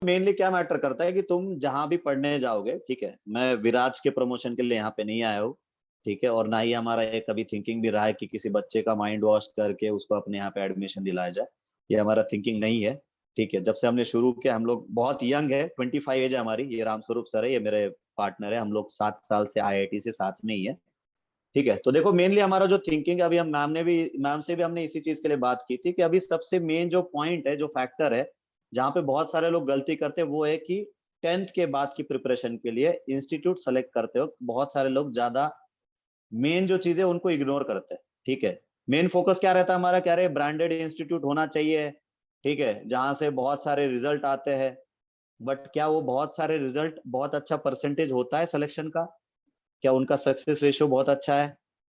Mainly क्या matter करता है कि तुम जहां भी पढ़ने जाओगे, ठीक है, मैं विराज के प्रमोशन के लिए यहाँ पे नहीं आया हूँ, ठीक है, और ना ही हमारा ये कभी थिंकिंग भी रहा है कि किसी बच्चे का माइंड वॉश करके उसको अपने यहाँ पे एडमिशन दिलाया जाए, ये हमारा थिंकिंग नहीं है। ठीक है, जब से हमने शुरू किया, हम लोग बहुत यंग है, 25 एज है हमारी, ये रामस्वरूप सर है, ये मेरे पार्टनर है, हम लोग 7 साल से आईआईटी से साथ में ही है। ठीक है, तो देखो मेनली हमारा जो थिंकिंग, अभी हम मैम से भी हमने इसी चीज के लिए बात की थी कि अभी सबसे मेन जो पॉइंट है, जो फैक्टर है, जहाँ पे बहुत सारे लोग गलती करते हैं, वो है कि 10th के बाद की प्रिपरेशन के लिए इंस्टीट्यूट सेलेक्ट करते हो बहुत सारे लोग ज्यादा मेन जो चीजें उनको इग्नोर करते हैं। ठीक है, मेन फोकस क्या रहता है हमारा, क्या रहे, ब्रांडेड इंस्टीट्यूट होना चाहिए, ठीक है, जहां से बहुत सारे रिजल्ट आते हैं। बट क्या वो बहुत सारे रिजल्ट बहुत अच्छा परसेंटेज होता है सिलेक्शन का? क्या उनका सक्सेस रेशियो बहुत अच्छा है?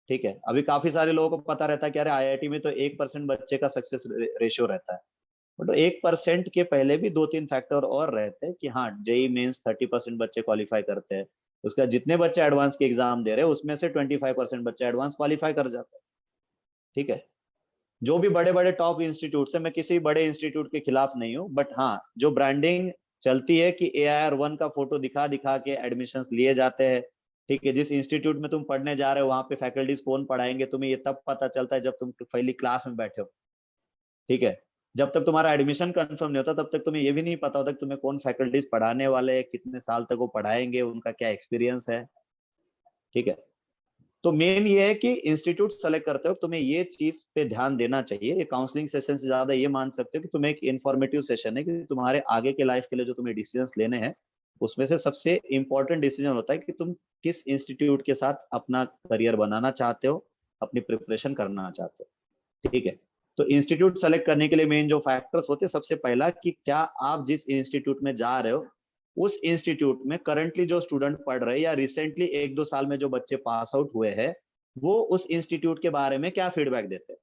ठीक है, अभी काफी सारे लोगों को पता रहता है कि अरे आईआईटी में तो 1% बच्चे का सक्सेस रेशियो रहता है, बट 1% के पहले भी 2-3 फैक्टर और रहते हैं कि हाँ, जेई मेंस 30% बच्चे क्वालिफाई करते हैं, उसका जितने बच्चे एडवांस के एग्जाम दे रहे हैं उसमें से 25% बच्चे एडवांस क्वालिफाई कर जाते हैं। ठीक है, जो भी बड़े बड़े टॉप इंस्टीट्यूट है, मैं किसी बड़े इंस्टीट्यूट के खिलाफ नहीं हूँ, बट हाँ, जो ब्रांडिंग चलती है कि AIR 1 का फोटो दिखा दिखा के एडमिशन लिए जाते हैं। ठीक है, जिस इंस्टीट्यूट में तुम पढ़ने जा रहे हो वहां पे फैकल्टीज कौन पढ़ाएंगे तुम्हें ये तब पता चलता है जब तुम पहली क्लास में बैठे हो। ठीक है, जब तक तुम्हारा एडमिशन कंफर्म नहीं होता तब तक तुम्हें ये भी नहीं पता होता कि तुम्हें कौन फैकल्टीज पढ़ाने वाले हैं, कितने साल तक वो पढ़ाएंगे, उनका क्या एक्सपीरियंस है। ठीक है, तो मेन ये है कि इंस्टीट्यूट सेलेक्ट करते हो तुम्हें ये चीज पे ध्यान देना चाहिए। ये काउंसलिंग सेशन से ज्यादा ये मान सकते हो कि तुम्हें एक इन्फॉर्मेटिव सेशन है कि तुम्हारे आगे के लाइफ के लिए जो तुम्हें डिसीजंस लेने हैं, उसमें से सबसे इंपॉर्टेंट डिसीजन होता है कि तुम किस इंस्टीट्यूट के साथ अपना करियर बनाना चाहते हो, अपनी प्रिपरेशन करना चाहते हो। ठीक है, तो इंस्टीट्यूट सेलेक्ट करने के लिए मेन जो फैक्टर्स होते हैं, सबसे पहला कि क्या आप जिस इंस्टीट्यूट में जा रहे हो उस इंस्टीट्यूट में करंटली जो स्टूडेंट पढ़ रहे हैं या रिसेंटली 1-2 साल में जो बच्चे पास आउट हुए हैं, वो उस इंस्टीट्यूट के बारे में क्या फीडबैक देते हैं।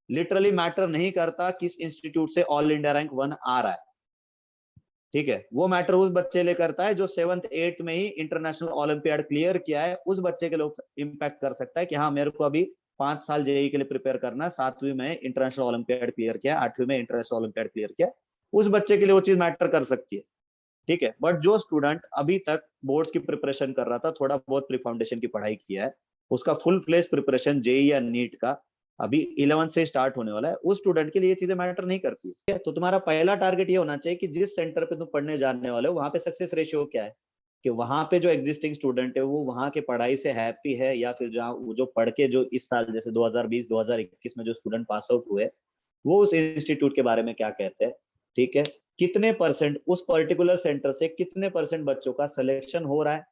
लिटरली मैटर नहीं करता किस इंस्टीट्यूट से ऑल इंडिया रैंक 1 आ रहा है। ठीक है, वो मैटर उस बच्चे लिए करता है जो 7th 8th में ही इंटरनेशनल ओलंपियाड क्लियर किया है, उस बच्चे के लिए इम्पैक्ट कर सकता है कि हाँ, मेरे को अभी 5 साल जेई के लिए प्रिपेयर करना है, 7वीं में इंटरनेशनल ओलंपियाड क्लियर किया, 8वीं में इंटरनेशनल ओलंपियाड क्लियर किया, उस बच्चे के लिए वो चीज मैटर कर सकती है। ठीक है, बट जो स्टूडेंट अभी तक बोर्ड्स की प्रिपरेशन कर रहा था, थोड़ा बहुत प्री फाउंडेशन की पढ़ाई किया है, उसका फुल फ्लेज प्रिपरेशन जेई या नीट का अभी 11 से स्टार्ट होने वाला है, उस स्टूडेंट के लिए ये चीजें मैटर नहीं करती है। तो तुम्हारा पहला टारगेट ये होना चाहिए कि जिस सेंटर पे तुम पढ़ने जाने वाले हो वहां पे सक्सेस रेशियो क्या है, कि वहां पे जो एग्जिस्टिंग स्टूडेंट है वो वहां के पढ़ाई से हैप्पी है, या फिर जहाँ वो जो पढ़ के जो इस साल जैसे 2020-2021 में जो स्टूडेंट पास आउट हुए वो उस इंस्टीट्यूट के बारे में क्या कहते हैं। ठीक है, कितने परसेंट उस पर्टिकुलर सेंटर से कितने परसेंट बच्चों का सिलेक्शन हो रहा है।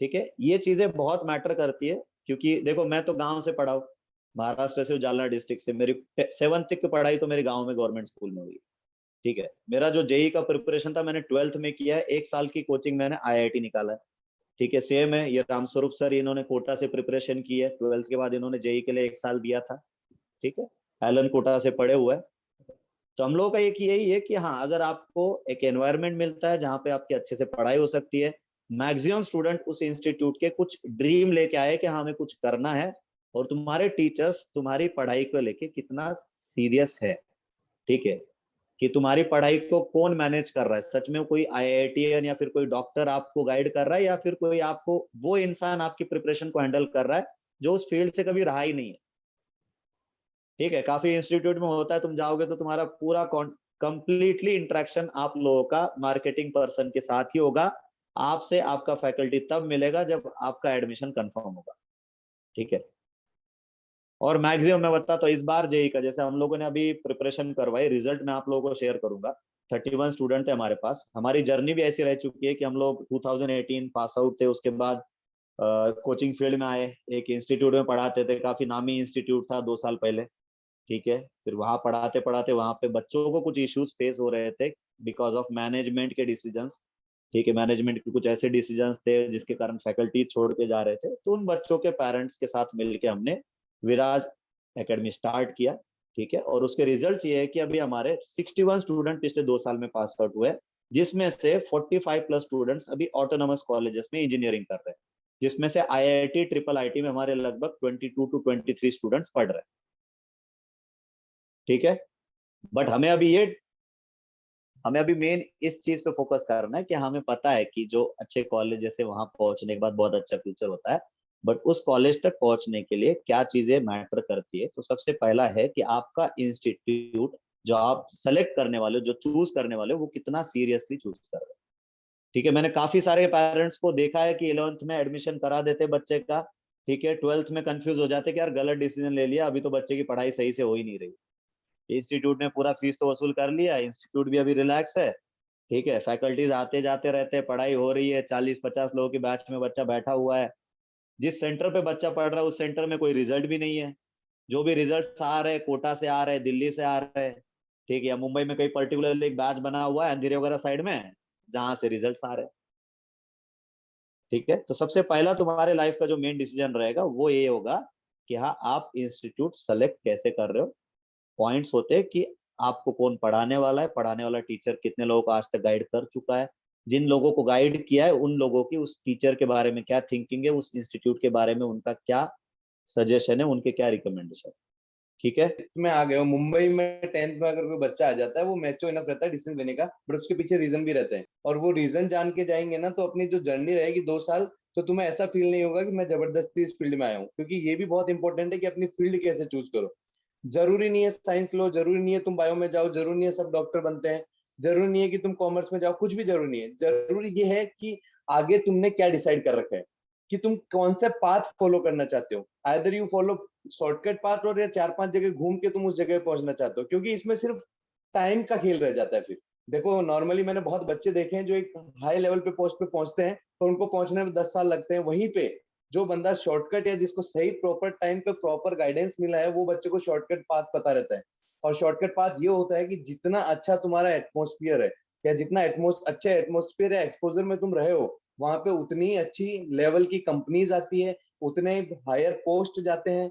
ठीक है, ये चीजें बहुत मैटर करती है, क्योंकि देखो मैं तो गांव से पढ़ा हूँ, महाराष्ट्र से, जालना डिस्ट्रिक्ट से, मेरी 7th तक की पढ़ाई तो मेरे गांव में गवर्नमेंट स्कूल में हुई। ठीक है, मेरा जो जेई का प्रिपरेशन था मैंने 12th में किया है, 1 साल की कोचिंग मैंने आईआईटी निकाला है। ठीक है, सेम है, ये रामस्वरूप सर इन्होंने कोटा से प्रिपरेशन की है, 12th के बाद इन्होंने जेई के लिए 1 साल दिया था। ठीक है, एलन कोटा से पढ़े हुए है। तो हम लोगों का एक यही है कि हाँ, अगर आपको एक एनवायरनमेंट मिलता है जहाँ पे आपकी अच्छे से पढ़ाई हो सकती है, मैक्सिमम स्टूडेंट उस इंस्टीट्यूट के कुछ ड्रीम लेके आए कि हाँ हमें कुछ करना है, और तुम्हारे टीचर्स तुम्हारी पढ़ाई को लेके कितना सीरियस है। ठीक है, कि तुम्हारी पढ़ाई को कौन मैनेज कर रहा है, सच में कोई आईआईटीएन या फिर कोई डॉक्टर आपको गाइड कर रहा है, या फिर कोई आपको वो इंसान आपकी प्रिपरेशन को हैंडल कर रहा है जो उस फील्ड से कभी रहा ही नहीं है। ठीक है, काफी इंस्टीट्यूट में होता है, तुम जाओगे तो तुम्हारा पूरा कंप्लीटली इंटरेक्शन आप लोगों का मार्केटिंग पर्सन के साथ ही होगा, आपसे आपका फैकल्टी तब मिलेगा जब आपका एडमिशन कंफर्म होगा। ठीक है, और मैक्सिमम मैं बता तो इस बार जेई का जैसे हम लोगों ने अभी प्रिपरेशन करवाई, रिजल्ट मैं आप लोगों को शेयर करूंगा। 31 स्टूडेंट थे हमारे पास, हमारी जर्नी भी ऐसी रह चुकी है कि हम लोग 2018 पास आउट थे, उसके बाद कोचिंग फील्ड में आए, एक इंस्टीट्यूट में पढ़ाते थे, काफी नामी इंस्टीट्यूट था 2 साल पहले। ठीक है, फिर वहां पढ़ाते पढ़ाते वहां पे बच्चों को कुछ इश्यूज फेस हो रहे थे बिकॉज ऑफ मैनेजमेंट के डिसीजंस। ठीक है, मैनेजमेंट के कुछ ऐसे डिसीजंस थे जिसके कारण फैकल्टी छोड़ के जा रहे थे, तो उन बच्चों के पेरेंट्स के साथ मिलकर हमने विराज एकेडमी स्टार्ट किया। ठीक है, और उसके रिजल्ट्स ये है कि अभी हमारे 61 स्टूडेंट पिछले 2 साल में पास आउट हुए, जिसमें से 45 प्लस स्टूडेंट्स अभी ऑटोनोमस कॉलेजेस में इंजीनियरिंग कर रहे हैं, जिसमें से आईआईटी ट्रिपल आईटी में हमारे लगभग 22 to 23 स्टूडेंट्स पढ़ रहे हैं। ठीक है, बट हमें अभी ये हमें अभी मेन इस चीज पे फोकस करना है कि हमें पता है कि जो अच्छे कॉलेज जैसे वहां पहुंचने के बाद बहुत अच्छा फ्यूचर होता है, बट उस कॉलेज तक पहुंचने के लिए क्या चीजें मैटर करती है। तो सबसे पहला है कि आपका इंस्टीट्यूट जो आप सेलेक्ट करने वाले हो, जो चूज करने वाले हो, वो कितना सीरियसली चूज कर रहे हो। ठीक है, मैंने काफी सारे पेरेंट्स को देखा है कि 11th में एडमिशन करा देते बच्चे का, ठीक है, 12th में कंफ्यूज हो जाते कि यार गलत डिसीजन ले लिया, अभी तो बच्चे की पढ़ाई सही से हो ही नहीं रही। इंस्टीट्यूट ने पूरा फीस तो वसूल कर लिया, इंस्टीट्यूट भी अभी रिलैक्स है, ठीक है, फैकल्टीज आते जाते रहते हैं, पढ़ाई हो रही है, 40-50 लोगों की बैच में बच्चा बैठा हुआ है। जिस सेंटर पे बच्चा पढ़ रहा है उस सेंटर में कोई रिजल्ट भी नहीं है। जो भी रिजल्ट आ रहे हैं कोटा से आ रहे हैं, दिल्ली से आ रहे हैं, ठीक है, या मुंबई में कई पर्टिकुलर एक बैच बना हुआ है अंधेरे वगैरह साइड में, जहां से रिजल्ट आ रहे हैं। ठीक है, तो सबसे पहला तुम्हारे लाइफ का जो मेन डिसीजन रहेगा वो ये होगा कि हाँ आप इंस्टीट्यूट सेलेक्ट कैसे कर रहे हो। पॉइंट्स होते हैं कि आपको कौन पढ़ाने वाला है, पढ़ाने वाला टीचर कितने लोगों को आज तक गाइड कर चुका है, जिन लोगों को गाइड किया है उन लोगों की उस टीचर के बारे में क्या थिंकिंग है, उस इंस्टीट्यूट के बारे में उनका क्या सजेशन है, उनके क्या रिकमेंडेशन। ठीक है, में आ गए हो मुंबई में 10th में अगर कोई बच्चा आ जाता है वो मैच्योर इनफ रहता है डिसीजन लेने का, बट उसके पीछे रीजन भी रहते हैं, और वो रीजन जान के जाएंगे ना तो अपनी जो जर्नी रहेगी 2 साल, तो तुम्हें ऐसा फील नहीं होगा कि मैं जबरदस्ती इस फील्ड में आया हूँ। क्योंकि ये भी बहुत इंपॉर्टेंट है कि अपनी फील्ड कैसे चूज करो। जरूरी नहीं है साइंस लो, जरूरी नहीं है तुम बायो में जाओ, जरूरी नहीं है सब डॉक्टर बनते हैं, जरूरी नहीं है कि तुम कॉमर्स में जाओ, कुछ भी जरूरी नहीं है। जरूरी ये है कि आगे तुमने क्या डिसाइड कर रखा है, कि तुम कौन सा पाथ फॉलो करना चाहते हो। Either you follow shortcut path, और या 4-5 जगह घूम के तुम उस जगह पहुंचना चाहते हो, क्योंकि इसमें सिर्फ टाइम का खेल रह जाता है फिर। देखो नॉर्मली मैंने बहुत बच्चे देखे हैं जो एक हाई लेवल पे पोस्ट पे पहुंचते हैं, तो उनको पहुंचने में 10 साल लगते हैं। वहीं पे जो बंदा शॉर्टकट या जिसको सही प्रॉपर टाइम पे प्रॉपर गाइडेंस मिला है, वो बच्चे को शॉर्टकट पाथ पता रहता है। और शॉर्टकट पाथ ये होता है कि जितना अच्छा तुम्हारा एटमोस्फियर है, या जितना अच्छा एटमोस्फियर या एक्सपोजर में तुम रहे हो, वहां पे उतनी अच्छी लेवल की कंपनीज आती है, उतने हायर पोस्ट जाते हैं।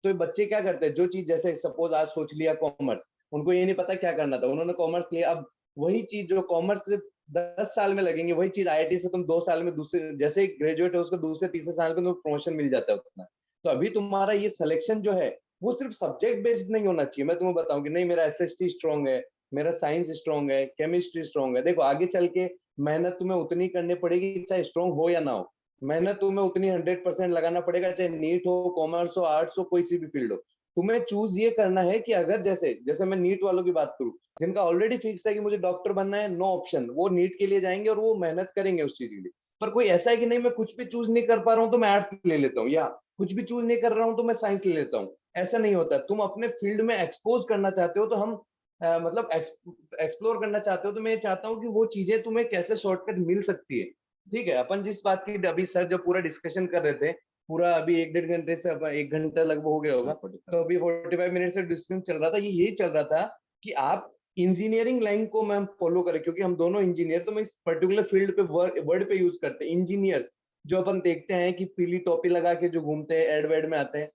तो ये बच्चे क्या करते हैं, जो चीज जैसे सपोज आज सोच लिया कॉमर्स, उनको ये नहीं पता क्या करना था, उन्होंने कॉमर्स लिया। अब वही चीज जो कॉमर्स से 10 साल में लगेंगे, वही चीज आईआईटी से तुम 2 साल में, दूसरे जैसे ही ग्रेजुएट है उसको दूसरे तीसरे साल में तुम्हें प्रमोशन मिल जाता है उतना। तो अभी तुम्हारा ये सिलेक्शन जो है वो सिर्फ सब्जेक्ट बेस्ड नहीं होना चाहिए। मैं तुम्हें बताऊं कि नहीं मेरा एसएसटी स्ट्रॉन्ग है, मेरा साइंस स्ट्रॉन्ग है, केमिस्ट्री स्ट्रॉन्ग है। देखो आगे चल के मेहनत तुम्हें उतनी करनी पड़ेगी चाहे स्ट्रॉन्ग हो या ना हो। मेहनत तुम्हें उतनी 100% लगाना पड़ेगा, चाहे नीट हो, कॉमर्स हो, आर्ट्स हो, कोई सी भी फील्ड हो। तुम्हें चूज ये करना है कि अगर जैसे जैसे मैं नीट वालों की बात करूं, जिनका ऑलरेडी फिक्स है कि मुझे डॉक्टर बनना है, नो ऑप्शन, वो नीट के लिए जाएंगे और वो मेहनत करेंगे उस चीज के लिए। पर कोई ऐसा है कि नहीं मैं कुछ भी चूज नहीं कर पा रहा हूँ तो मैं आर्ट्स ले लेता हूँ, या कुछ भी चूज नहीं कर रहा हूँ तो मैं साइंस ले लेता हूँ। ऐसा नहीं होता। तुम अपने फील्ड में एक्सपोज करना चाहते हो तो हम मतलब एक्सप्लोर करना चाहते हो तो मैं चाहता हूँ कि वो चीजें तुम्हें कैसे शॉर्टकट मिल सकती है। ठीक है, अपन जिस बात की अभी सर जब पूरा डिस्कशन कर रहे थे, पूरा अभी 1-1.5 घंटे से, अब 1 घंटा लगभग हो गया होगा, तो अभी 45 मिनट से डिस्कशन चल रहा था। ये यही चल रहा था कि आप इंजीनियरिंग लाइन को मैम फॉलो करें, क्योंकि हम दोनों इंजीनियर, तो मैं इस पर्टिकुलर फील्ड पे वर्ड पे यूज करते हैं इंजीनियर्स। जो अपन देखते हैं कि पीली टोपी लगा के जो घूमते हैं, एड वेड में आते हैं,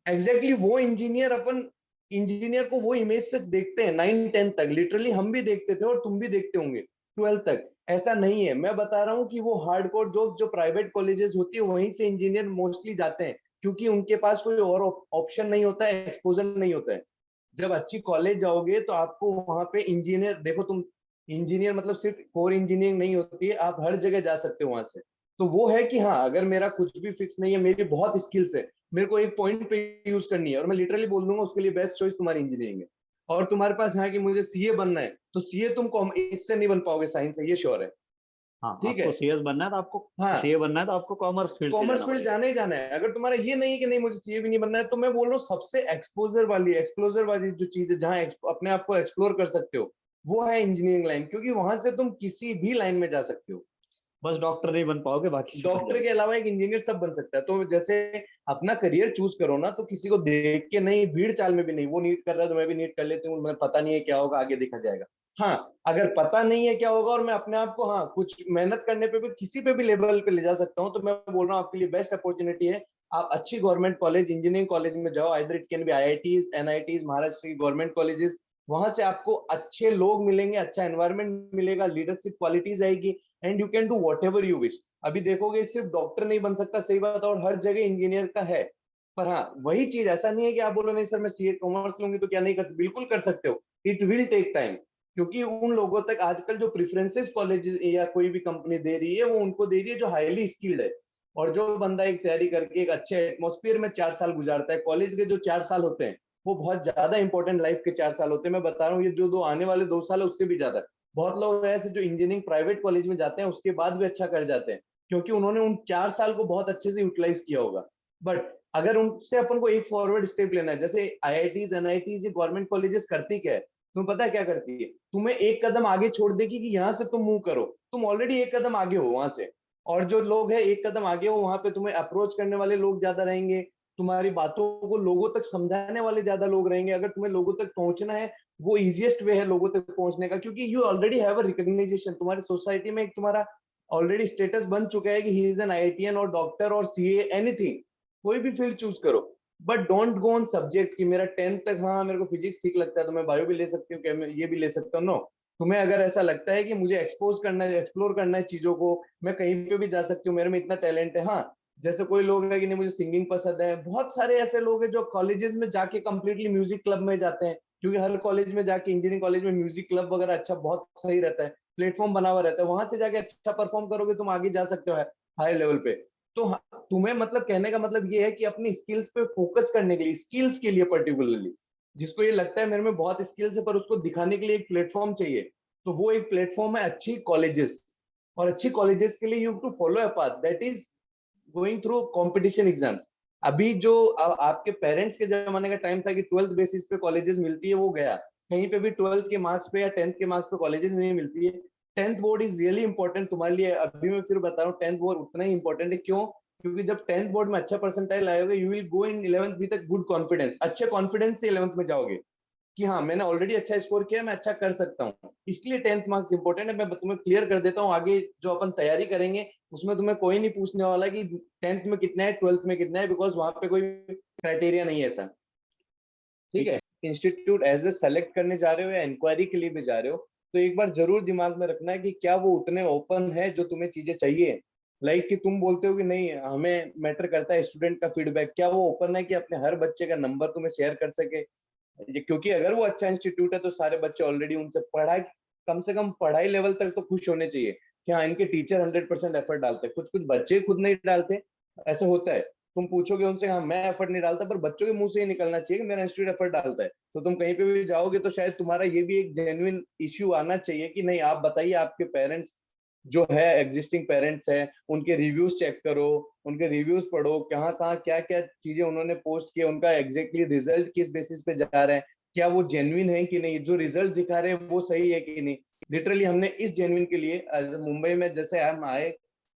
एग्जैक्टली वो इंजीनियर अपन इंजीनियर को वो इमेज से देखते हैं 9-10 तक। लिटरली हम भी देखते थे और तुम भी देखते होंगे 12 तक। ऐसा नहीं है, मैं बता रहा हूँ कि वो हार्डकोर जो जो प्राइवेट कॉलेजेस होती है वहीं से इंजीनियर मोस्टली जाते हैं, क्योंकि उनके पास कोई और ऑप्शन नहीं होता है, एक्सपोजर नहीं होता है। जब अच्छी कॉलेज जाओगे तो आपको वहां पे इंजीनियर, देखो तुम इंजीनियर मतलब सिर्फ कोर इंजीनियरिंग नहीं होती है, आप हर जगह जा सकते हो वहां से। तो वो है कि हाँ अगर मेरा कुछ भी फिक्स नहीं है, मेरी बहुत स्किल्स है, मेरे को एक पॉइंट पे यूज करनी है, और मैं लिटरली बोल दूंगा उसके लिए बेस्ट चॉइस तुम्हारी इंजीनियरिंग है। और तुम्हारे पास है कि मुझे सीए बनना है, तो सीए तुम इससे नहीं बन पाओगे, साइंस है, ये श्योर है। हाँ ठीक है, आपको सीएस बनना है तो आपको, हाँ सीए बनना है तो आपको कॉमर्स फील्ड से कॉमर्स जाना फील्ड पड़ेगा। जाना ही जाना है। अगर तुम्हारा ये नहीं है कि नहीं मुझे सीए भी नहीं बनना है, तो मैं बोल रहा हूँ सबसे एक्सप्लोजर वाली जो चीज है, जहाँ अपने आप को एक्सप्लोर कर सकते हो, वो है इंजीनियरिंग लाइन, क्योंकि वहां से तुम किसी भी लाइन में जा सकते हो। बस डॉक्टर नहीं बन पाओगे, बाकी सब बन डॉक्टर जाओगे। के अलावा एक इंजीनियर सब बन सकता है। तो जैसे अपना करियर चूज करो ना, तो किसी को देख के नहीं, भीड़ चाल में भी नहीं, वो नीट कर रहा है तो मैं भी नीट कर लेती हूँ, मैं पता नहीं है क्या होगा, आगे देखा जाएगा। हाँ अगर पता नहीं है क्या होगा और मैं अपने आप को हाँ कुछ मेहनत करने पे भी किसी पे भी लेवल पे ले जा सकता हूँ, तो मैं बोल रहा हूँ आपके लिए बेस्ट अपॉर्चुनिटी है। आप अच्छी गवर्नमेंट कॉलेज, इंजीनियरिंग कॉलेज में जाओ, either it can be IITs, NITs, Maharashtra की गवर्नमेंट कॉलेजेस। वहां से आपको अच्छे लोग मिलेंगे, अच्छा एनवायरमेंट मिलेगा, लीडरशिप क्वालिटीज आएगी, and you can do what ever you wish. अभी देखोगे सिर्फ डॉक्टर नहीं बन सकता, सही बात, और हर जगह इंजीनियर का है। पर हाँ वही चीज, ऐसा नहीं है कि आप बोलो नहीं सर मैं सीए कॉमर्स लूंगी तो क्या नहीं कर सकते, बिल्कुल कर सकते हो। It will take time. क्योंकि उन लोगों तक आजकल जो प्रेफरेंसेस कॉलेजेस या कोई भी कंपनी दे रही है वो उनको दे रही है जो हाईली स्किल्ड है। और जो बंदा एक तैयारी करके एक अच्छे एटमोस्फियर में 4 साल गुजारता है, कॉलेज के जो 4 साल होते हैं वो बहुत ज्यादा इंपॉर्टेंट लाइफ के 4 साल होते हैं। मैं बता रहा हूँ, ये जो दो आने वाले 2 साल है उससे भी ज्यादा है। बहुत लोग ऐसे जो इंजीनियरिंग प्राइवेट कॉलेज में जाते हैं उसके बाद भी अच्छा कर जाते हैं, क्योंकि उन्होंने उन 4 साल को बहुत अच्छे से यूटिलाइज किया होगा। बट अगर उनसे अपन को एक फॉरवर्ड स्टेप लेना है, जैसे आईआईटीज एनआईटीज, ये गवर्नमेंट कॉलेजेस करती क्या है, तुम्हें पता है क्या करती है? तुम्हें एक कदम आगे छोड़ देगी कि यहाँ से तुम मूव करो, तुम ऑलरेडी एक कदम आगे हो वहां से। और जो लोग हैं एक कदम आगे हो, वहां पे तुम्हें अप्रोच करने वाले लोग ज्यादा रहेंगे, तुम्हारी बातों को लोगों तक समझाने वाले ज्यादा लोग रहेंगे। अगर तुम्हें लोगों तक पहुंचना है, वो इजिएस्ट वे है लोगों तक पहुंचने का, क्योंकि you already have a recognition, तुम्हारी सोसाइटी में एक तुम्हारा ऑलरेडी स्टेटस बन चुका है कि ही इज एन आईआईटीएन और डॉक्टर और सीए, एनीथिंग, कोई भी फील्ड चूज करो। But don't go on subject कि मेरा 10th तक, हाँ मेरे को फिजिक्स ठीक लगता है तो मैं बायो भी ले सकती हूँ, ये भी ले सकता हूँ। नो, तुम्हें अगर ऐसा लगता है कि मुझे एक्सपोज करना है, एक्सप्लोर करना है चीजों को, मैं कहीं पे भी जा सकती हूँ, मेरे में इतना टैलेंट है। हाँ, जैसे कोई लोग है कि नहीं मुझे सिंगिंग पसंद है, बहुत सारे ऐसे लोग हैं जो कॉलेजेस में जाके कंप्लीटली म्यूजिक क्लब में जाते हैं, क्योंकि हर कॉलेज में जाके, इंजीनियरिंग कॉलेज में म्यूजिक क्लब वगैरह अच्छा बहुत सही रहता है, प्लेटफॉर्म बना हुआ रहता है, वहां से जाके अच्छा परफॉर्म करोगे तुम आगे जा सकते हो हाई लेवल पे। तो तुम्हें मतलब कहने का मतलब ये है कि अपनी स्किल्स पे फोकस करने के लिए, स्किल्स के लिए पर्टिकुलरली, जिसको ये लगता है मेरे में बहुत स्किल्स है पर उसको दिखाने के लिए एक प्लेटफॉर्म चाहिए, तो वो एक प्लेटफॉर्म है अच्छी कॉलेजेस। और अच्छी कॉलेजेस के लिए you to follow a path that is going through competition exams. अभी जो आपके पेरेंट्स के जमाने का टाइम था कि 12th बेसिस पे कॉलेजेस मिलती है, वो गया। कहीं पे भी 12th के मार्क्स पे या 10th के मार्क्स पे कॉलेजेस नहीं मिलती है। 10th board is really important तुम्हारे लिए। अभी मैं फिर बता रहा हूँ, 10th बोर्ड उतना ही इंपॉर्टेंट है। क्यों? क्योंकि जब 10th बोर्ड में अच्छा परसेंटाइल आएगा, you will go in 11th with good confidence, अच्छे कॉन्फिडेंस से 11th में जाओगे कि हाँ मैंने ऑलरेडी अच्छा स्कोर किया, मैं अच्छा कर सकता हूँ। इसलिए 10th मार्क्स इंपॉर्टेंट है। मैं तुम्हें क्लियर कर देता हूँ, आगे जो अपन तैयारी करेंगे उसमें तुम्हें कोई नहीं पूछने वाला कि 10th में कितना है, 12th में कितना है, बिकॉज वहां पे कोई क्राइटेरिया नहीं है ऐसा। ठीक है? इंस्टीट्यूट एज ए सेलेक्ट करने जा रहे हो या इंक्वायरी के लिए भी जा रहे हो, तो एक बार जरूर दिमाग में रखना है कि क्या वो उतने ओपन है जो तुम्हें चीजें चाहिए। लाइक कि तुम बोलते हो कि नहीं हमें मैटर करता है स्टूडेंट का फीडबैक, क्या वो ओपन है कि अपने हर बच्चे का नंबर तुम्हें शेयर कर सके? क्योंकि अगर वो अच्छा इंस्टीट्यूट है तो सारे बच्चे ऑलरेडी उनसे पढ़ाई, कम से कम पढ़ाई लेवल तक तो खुश होने चाहिए कि हाँ इनके टीचर 100% एफर्ट डालते हैं। कुछ कुछ बच्चे खुद नहीं डालते, ऐसा होता है। तुम पूछोगे उनसे, हाँ मैं एफर्ट नहीं डालता, पर बच्चों के मुंह से ही निकलना चाहिए कि मेरा इंस्टीट्यूट एफर्ट डालता है। तो तुम कहीं पे भी जाओगे तो शायद तुम्हारा ये भी एक जेन्युइन इश्यू आना चाहिए कि नहीं आप बताइए, आपके पेरेंट्स जो है, एग्जिस्टिंग पेरेंट्स है, उनके रिव्यूज चेक करो, उनके रिव्यूज पढ़ो, कहाँ कहाँ क्या क्या चीजें उन्होंने पोस्ट किया, उनका एग्जैक्टली रिजल्ट किस बेसिस पे जा रहे हैं, क्या वो जेन्युइन है कि नहीं, जो रिजल्ट दिखा रहे हैं वो सही है कि नहीं। लिटरली हमने इस जेन्युइन के लिए मुंबई में जैसे हम आए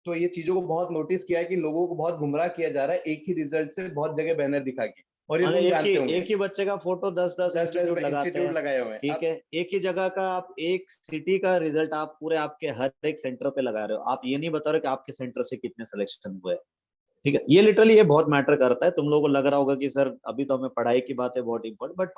तो ये चीजों को बहुत नोटिस किया है कि लोगों को बहुत गुमराह किया जा रहा है एक ही रिजल्ट से बहुत जगह बैनर दिखा के, और ये मतलब तुम जानते होंगे। एक ही बच्चे का फोटो 10-10 10 10 इंस्टीट्यूट लगाते इंस्टीट्यूट हैं। लगाए हुए हैं ठीक है, एक ही जगह का आप एक सिटी का रिजल्ट आप पूरे आपके हर एक सेंटर पे लगा रहे हो, आप ये नहीं बता रहे कि आपके सेंटर से कितने सिलेक्शन हुए। ठीक है, ये लिटरली ये बहुत मैटर करता है। तुम लोगों को लग रहा होगा कि सर अभी तो हमें पढ़ाई की बात है बहुत इंपॉर्टेंट, बट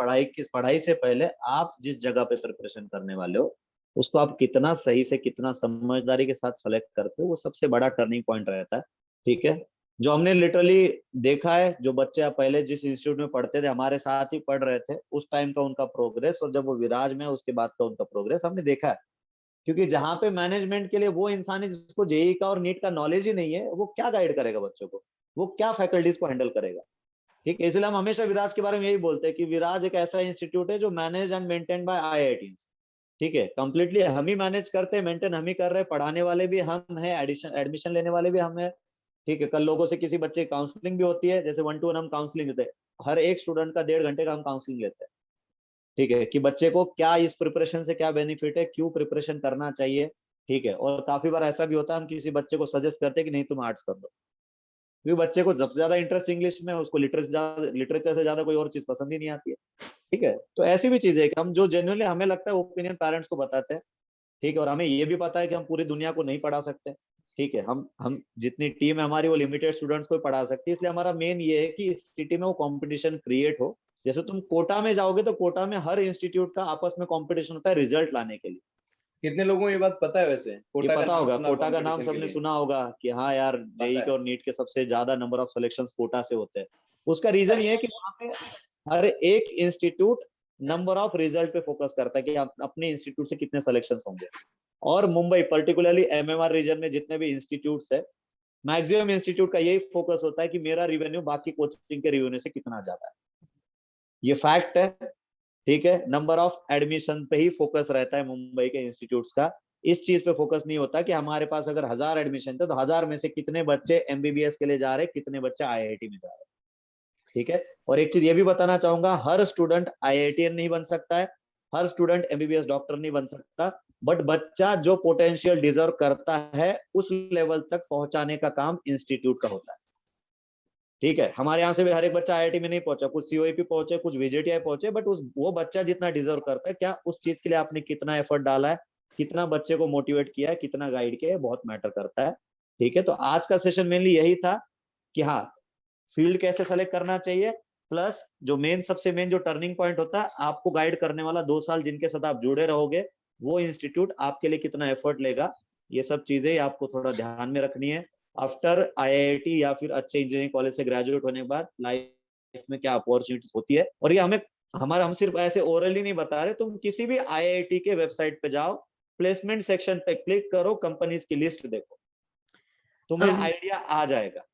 पढ़ाई से पहले आप जिस जगह पे प्रिपरेशन करने वाले हो उसको आप कितना सही से कितना समझदारी के साथ सेलेक्ट करते हो, वो सबसे बड़ा टर्निंग पॉइंट रहता है। ठीक है, जो हमने लिटरली देखा है, जो बच्चे आप पहले जिस इंस्टीट्यूट में पढ़ते थे, हमारे साथ ही पढ़ रहे थे, उस टाइम का उनका प्रोग्रेस और जब वो विराज में उसके बाद का उनका प्रोग्रेस हमने देखा है। क्योंकि जहां पे मैनेजमेंट के लिए वो इंसान है जिसको जेई का और नीट का नॉलेज ही नहीं है, वो क्या गाइड करेगा बच्चों को, वो क्या फैकल्टीज को हैंडल करेगा। ठीक है, इसलिए हम हमेशा विराज के बारे में यही बोलते हैं कि विराज एक ऐसा इंस्टीट्यूट है जो manage and maintain by IIT. ठीक है, कंप्लीटली हम ही मैनेज करते हैं, मेंटेन हम ही कर रहे हैं, पढ़ाने वाले भी हम हैं, एडमिशन लेने वाले भी हम हैं। ठीक है, कल लोगों से किसी बच्चे की काउंसलिंग भी होती है, जैसे 1-to-1 हम काउंसलिंग लेते हैं, हर एक स्टूडेंट का 1.5 घंटे का हम काउंसलिंग लेते हैं। ठीक है, कि बच्चे को क्या इस प्रिपरेशन से क्या बेनिफिट है, क्यों प्रिपरेशन करना चाहिए। ठीक है, और काफी बार ऐसा भी होता है हम किसी बच्चे को सजेस्ट करते हैं कि नहीं तुम आर्ट्स कर दो, क्योंकि बच्चे को सबसे ज्यादा इंटरेस्ट इंग्लिश में, उसको लिटरेचर से ज्यादा कोई और चीज पसंद ही नहीं आती है। ठीक है, तो ऐसी भी चीज है कि हम जो जेन्युइनली हमें लगता है ओपिनियन पेरेंट्स को बताते हैं। ठीक है, और हमें ये भी पता है कि हम पूरी दुनिया को नहीं पढ़ा सकते। ठीक है, हम जितनी टीम है हमारी वो लिमिटेड स्टूडेंट्स को ही पढ़ा सकती है, इसलिए हमारा मेन ये है कि इस सिटी में वो कंपटीशन क्रिएट हो। जैसे तुम कोटा में जाओगे तो कोटा में हर इंस्टीट्यूट का आपस में कंपटीशन होता है रिजल्ट लाने के लिए। कितने लोगों को ये बात पता है? वैसे ये कोटा का पता नाम होगा, सुना कोटा का नाम कंपटीशन के सबने लिए? सुना होगा कि हाँ यार जेई पता के है। और नीट के सबसे ज्यादा नंबर ऑफ सिलेक्शंस कोटा से होते हैं। उसका रीजन ये है कि वहाँ पे हर एक इंस्टीट्यूट नंबर ऑफ रिजल्ट पे फोकस करता है कि अपने इंस्टीट्यूट से कितने सिलेक्शंस होंगे। और मुंबई पर्टिकुलरली एमएमआर रीजन में जितने भी इंस्टीट्यूट्स है, मैक्सिमम इंस्टीट्यूट का यही फोकस होता है कि मेरा रिवेन्यू बाकी कोचिंग के रिवेन्यू से कितना ज्यादा है। ये फैक्ट है, ठीक है। नंबर ऑफ एडमिशन पे ही फोकस रहता है मुंबई के इंस्टीट्यूट्स का। इस चीज पे फोकस नहीं होता कि हमारे पास अगर 1000 एडमिशन थे तो 1000 में से कितने बच्चे एमबीबीएस के लिए जा रहे हैं, कितने बच्चे आईआईटी में जा रहे हैं, ठीक है। और एक चीज ये भी बताना चाहूंगा, हर स्टूडेंट आईआईटीएन नहीं बन सकता है, हर स्टूडेंट एमबीबीएस डॉक्टर नहीं बन सकता, बट बच्चा जो पोटेंशियल डिजर्व करता है उस लेवल तक पहुंचाने का काम इंस्टीट्यूट का होता है, ठीक है। हमारे यहाँ से भी हर एक बच्चा आईआईटी में नहीं पहुंचा, कुछ सीओईपी पहुंचे, कुछ वीजेटीआई पहुंचे, बट उस वो बच्चा जितना डिजर्व करता है, क्या उस चीज के लिए आपने कितना एफर्ट डाला है, कितना बच्चे को मोटिवेट किया है, कितना गाइड किया है, बहुत मैटर करता है, ठीक है। तो आज का सेशन मेनली यही था कि हाँ, फील्ड कैसे सेलेक्ट करना चाहिए, प्लस जो मेन सबसे मेन जो टर्निंग पॉइंट होता है, आपको गाइड करने वाला 2 साल जिनके साथ आप जुड़े रहोगे, वो इंस्टीट्यूट आपके लिए कितना एफर्ट लेगा, ये सब चीजें आपको थोड़ा ध्यान में रखनी है। आफ्टर आईआईटी या फिर अच्छे इंजीनियरिंग कॉलेज से ग्रेजुएट होने के बाद लाइफ में क्या अपॉर्चुनिटीज होती है, और ये हम सिर्फ ऐसे ओरली नहीं बता रहे, तुम किसी भी आईआईटी के वेबसाइट पे जाओ, प्लेसमेंट सेक्शन पे क्लिक करो, कंपनीज की लिस्ट देखो, तुम्हें आइडिया आ जाएगा